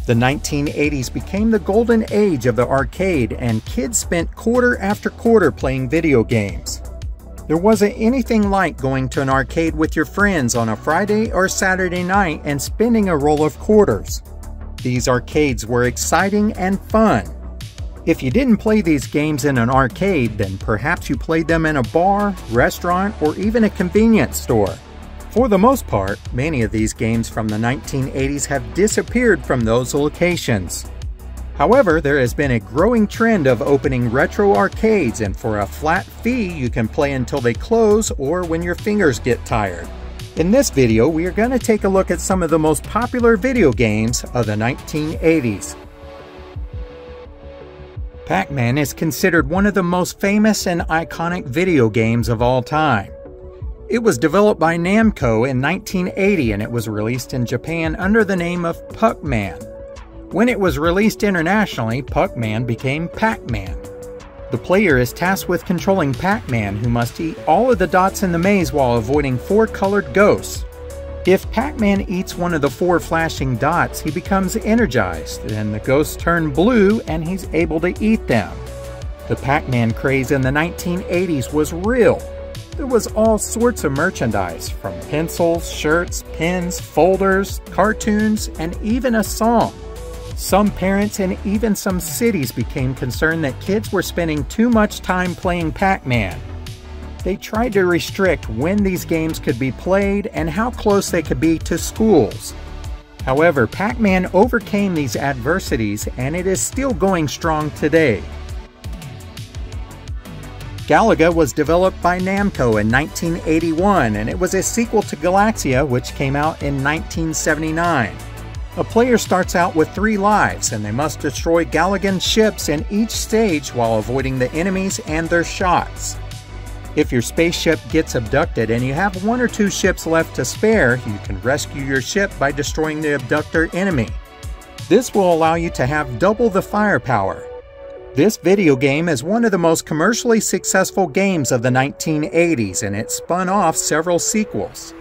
The 1980s became the golden age of the arcade, and kids spent quarter after quarter playing video games. There wasn't anything like going to an arcade with your friends on a Friday or Saturday night and spending a roll of quarters. These arcades were exciting and fun. If you didn't play these games in an arcade, then perhaps you played them in a bar, restaurant, or even a convenience store. For the most part, many of these games from the 1980s have disappeared from those locations. However, there has been a growing trend of opening retro arcades, and for a flat fee you can play until they close or when your fingers get tired. In this video, we are going to take a look at some of the most popular video games of the 1980s. PacMan is considered one of the most famous and iconic video games of all time. It was developed by Namco in 1980 and it was released in Japan under the name of PacMan. When it was released internationally, PacMan became PacMan. The player is tasked with controlling PacMan, who must eat all of the dots in the maze while avoiding 4 colored ghosts. If PacMan eats one of the 4 flashing dots, he becomes energized, and the ghosts turn blue and he's able to eat them. The PacMan craze in the 1980s was real. There was all sorts of merchandise, from pencils, shirts, pins, folders, cartoons, and even a song. Some parents and even some cities became concerned that kids were spending too much time playing PacMan. They tried to restrict when these games could be played and how close they could be to schools. However, PacMan overcame these adversities and it is still going strong today. Galaga was developed by Namco in 1981, and it was a sequel to Galaga, which came out in 1979. A player starts out with 3 lives, and they must destroy Galagan ships in each stage while avoiding the enemies and their shots. If your spaceship gets abducted and you have 1 or 2 ships left to spare, you can rescue your ship by destroying the abductor enemy. This will allow you to have double the firepower. This video game is one of the most commercially successful games of the 1980s, and it spun off several sequels.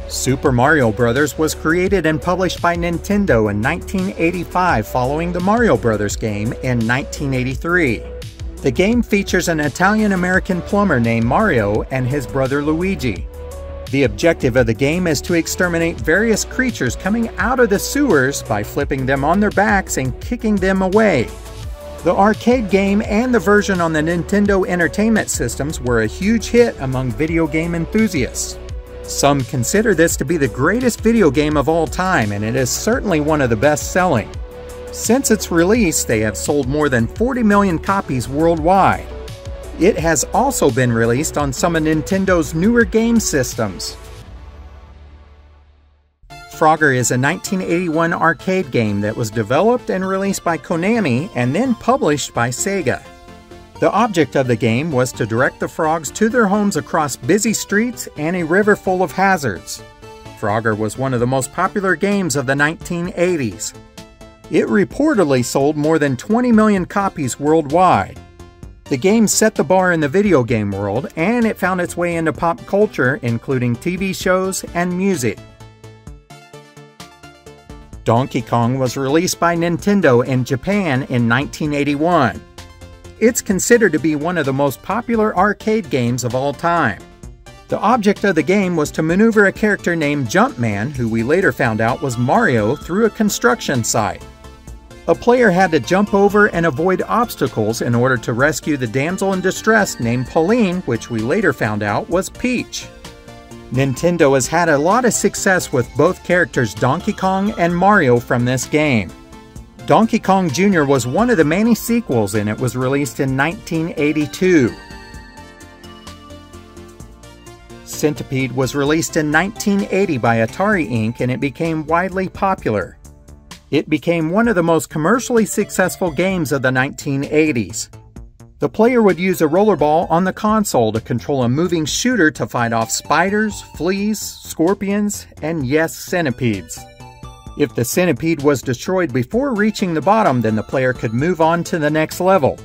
Super Mario Bros. Was created and published by Nintendo in 1985 following the Mario Bros. Game in 1983. The game features an Italian-American plumber named Mario and his brother Luigi. The objective of the game is to exterminate various creatures coming out of the sewers by flipping them on their backs and kicking them away. The arcade game and the version on the Nintendo Entertainment Systems were a huge hit among video game enthusiasts. Some consider this to be the greatest video game of all time, and it is certainly one of the best-selling. Since its release, they have sold more than 40 million copies worldwide. It has also been released on some of Nintendo's newer game systems. Frogger is a 1981 arcade game that was developed and released by Konami and then published by Sega. The object of the game was to direct the frogs to their homes across busy streets and a river full of hazards. Frogger was one of the most popular games of the 1980s. It reportedly sold more than 20 million copies worldwide. The game set the bar in the video game world, and it found its way into pop culture, including TV shows and music. Donkey Kong was released by Nintendo in Japan in 1981. It's considered to be one of the most popular arcade games of all time. The object of the game was to maneuver a character named Jumpman, who we later found out was Mario, through a construction site. A player had to jump over and avoid obstacles in order to rescue the damsel in distress named Pauline, which we later found out was Peach. Nintendo has had a lot of success with both characters Donkey Kong and Mario from this game. Donkey Kong Jr. was one of the many sequels, and it was released in 1982. Centipede was released in 1980 by Atari Inc., and it became widely popular. It became one of the most commercially successful games of the 1980s. The player would use a rollerball on the console to control a moving shooter to fight off spiders, fleas, scorpions, and yes, centipedes. If the centipede was destroyed before reaching the bottom, then the player could move on to the next level.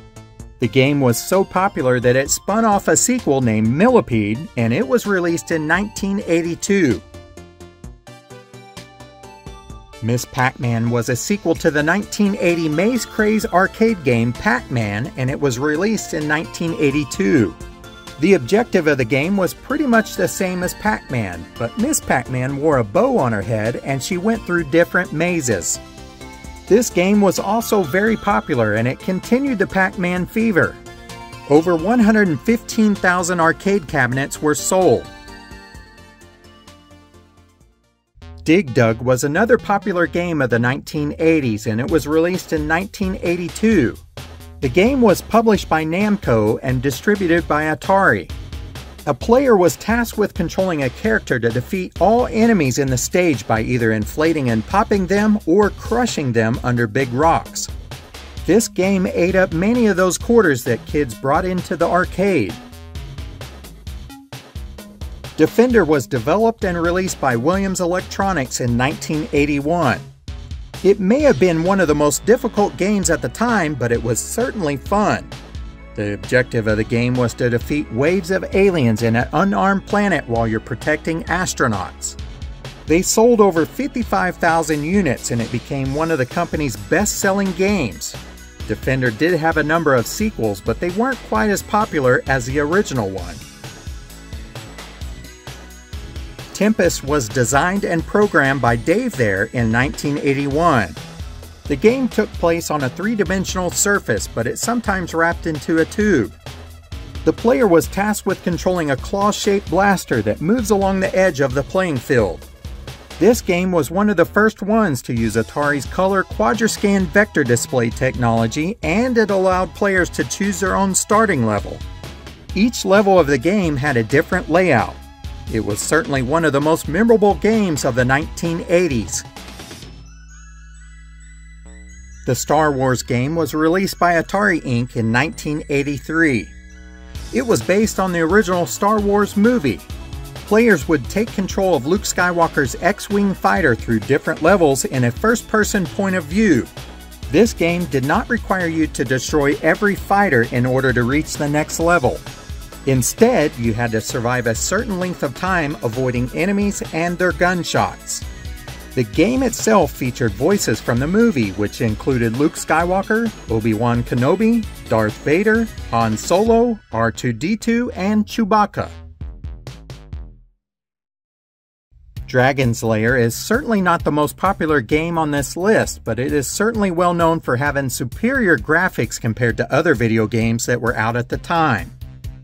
The game was so popular that it spun off a sequel named Millipede, and it was released in 1982. Miss Pac-Man was a sequel to the 1980 Maze Craze arcade game PacMan, and it was released in 1982. The objective of the game was pretty much the same as Pac-Man, but Miss Pac-Man wore a bow on her head and she went through different mazes. This game was also very popular and it continued the Pac-Man fever. Over 115,000 arcade cabinets were sold. Dig Dug was another popular game of the 1980s and it was released in 1982. The game was published by Namco and distributed by Atari. A player was tasked with controlling a character to defeat all enemies in the stage by either inflating and popping them or crushing them under big rocks. This game ate up many of those quarters that kids brought into the arcade. Defender was developed and released by Williams Electronics in 1981. It may have been one of the most difficult games at the time, but it was certainly fun. The objective of the game was to defeat waves of aliens in an unarmed planet while you're protecting astronauts. They sold over 55,000 units and it became one of the company's best-selling games. Defender did have a number of sequels, but they weren't quite as popular as the original one. Tempest was designed and programmed by Dave There in 1981. The game took place on a three-dimensional surface, but it sometimes wrapped into a tube. The player was tasked with controlling a claw-shaped blaster that moves along the edge of the playing field. This game was one of the first ones to use Atari's color quadrascan vector display technology, and it allowed players to choose their own starting level. Each level of the game had a different layout. It was certainly one of the most memorable games of the 1980s. The Star Wars game was released by Atari Inc. in 1983. It was based on the original Star Wars movie. Players would take control of Luke Skywalker's X-Wing fighter through different levels in a first-person point of view. This game did not require you to destroy every fighter in order to reach the next level. Instead, you had to survive a certain length of time avoiding enemies and their gunshots. The game itself featured voices from the movie, which included Luke Skywalker, Obi-Wan Kenobi, Darth Vader, Han Solo, R2-D2, and Chewbacca. Dragon's Lair is certainly not the most popular game on this list, but it is certainly well known for having superior graphics compared to other video games that were out at the time.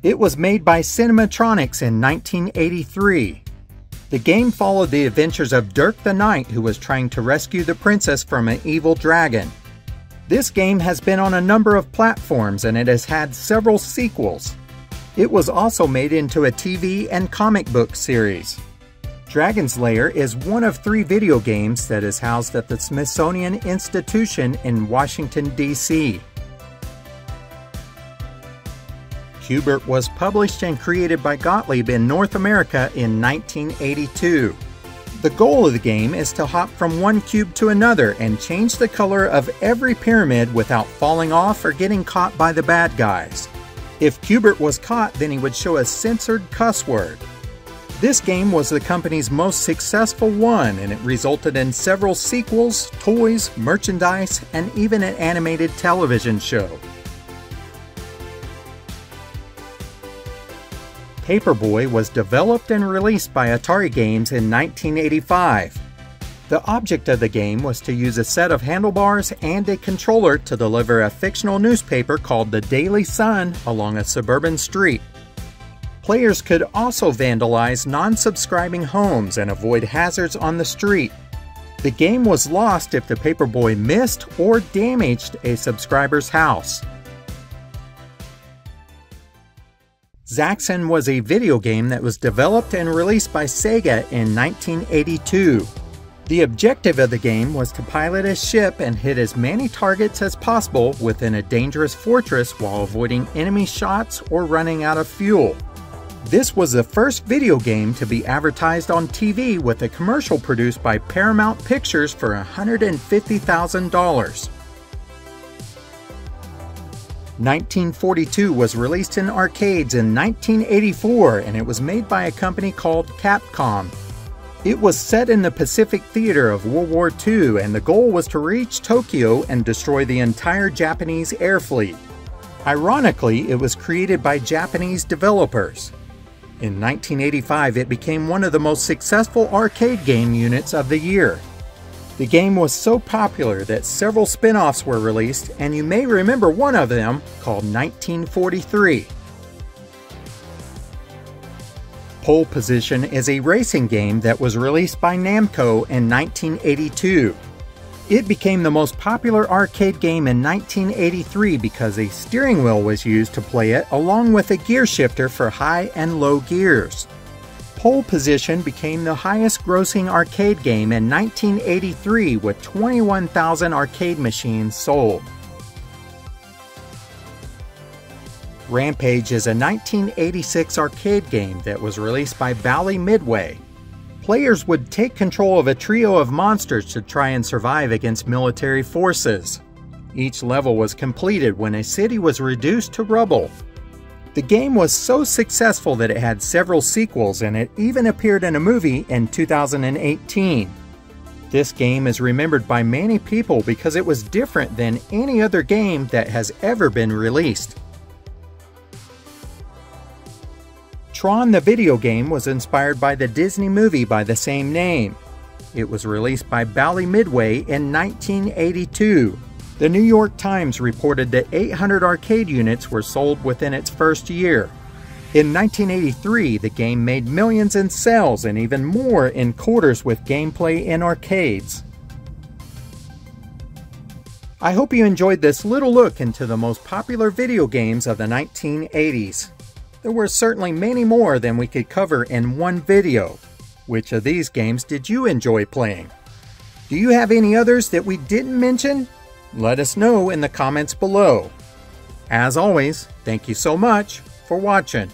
It was made by Cinematronics in 1983. The game followed the adventures of Dirk the Knight, who was trying to rescue the princess from an evil dragon. This game has been on a number of platforms and it has had several sequels. It was also made into a TV and comic book series. Dragon's Lair is one of 3 video games that is housed at the Smithsonian Institution in Washington, D.C. Hubert was published and created by Gottlieb in North America in 1982. The goal of the game is to hop from one cube to another and change the color of every pyramid without falling off or getting caught by the bad guys. If Hubert was caught, then he would show a censored cuss word. This game was the company's most successful one, and it resulted in several sequels, toys, merchandise, and even an animated television show. Paperboy was developed and released by Atari Games in 1985. The object of the game was to use a set of handlebars and a controller to deliver a fictional newspaper called the Daily Sun along a suburban street. Players could also vandalize non-subscribing homes and avoid hazards on the street. The game was lost if the Paperboy missed or damaged a subscriber's house. Zachsen was a video game that was developed and released by Sega in 1982. The objective of the game was to pilot a ship and hit as many targets as possible within a dangerous fortress while avoiding enemy shots or running out of fuel. This was the first video game to be advertised on TV with a commercial produced by Paramount Pictures for $150,000. 1942 was released in arcades in 1984 and it was made by a company called Capcom. It was set in the Pacific theater of World War II, and the goal was to reach Tokyo and destroy the entire Japanese air fleet. Ironically, it was created by Japanese developers. In 1985, it became one of the most successful arcade game units of the year. The game was so popular that several spin-offs were released, and you may remember one of them called 1943. Pole Position is a racing game that was released by Namco in 1982. It became the most popular arcade game in 1983 because a steering wheel was used to play it along with a gear shifter for high and low gears. Pole Position became the highest grossing arcade game in 1983 with 21,000 arcade machines sold. Rampage is a 1986 arcade game that was released by Bally Midway. Players would take control of a trio of monsters to try and survive against military forces. Each level was completed when a city was reduced to rubble. The game was so successful that it had several sequels, and it even appeared in a movie in 2018. This game is remembered by many people because it was different than any other game that has ever been released. Tron the video game was inspired by the Disney movie by the same name. It was released by Bally Midway in 1982. The New York Times reported that 800 arcade units were sold within its first year. In 1983, the game made millions in sales and even more in quarters with gameplay in arcades. I hope you enjoyed this little look into the most popular video games of the 1980s. There were certainly many more than we could cover in one video. Which of these games did you enjoy playing? Do you have any others that we didn't mention? Let us know in the comments below. As always, thank you so much for watching.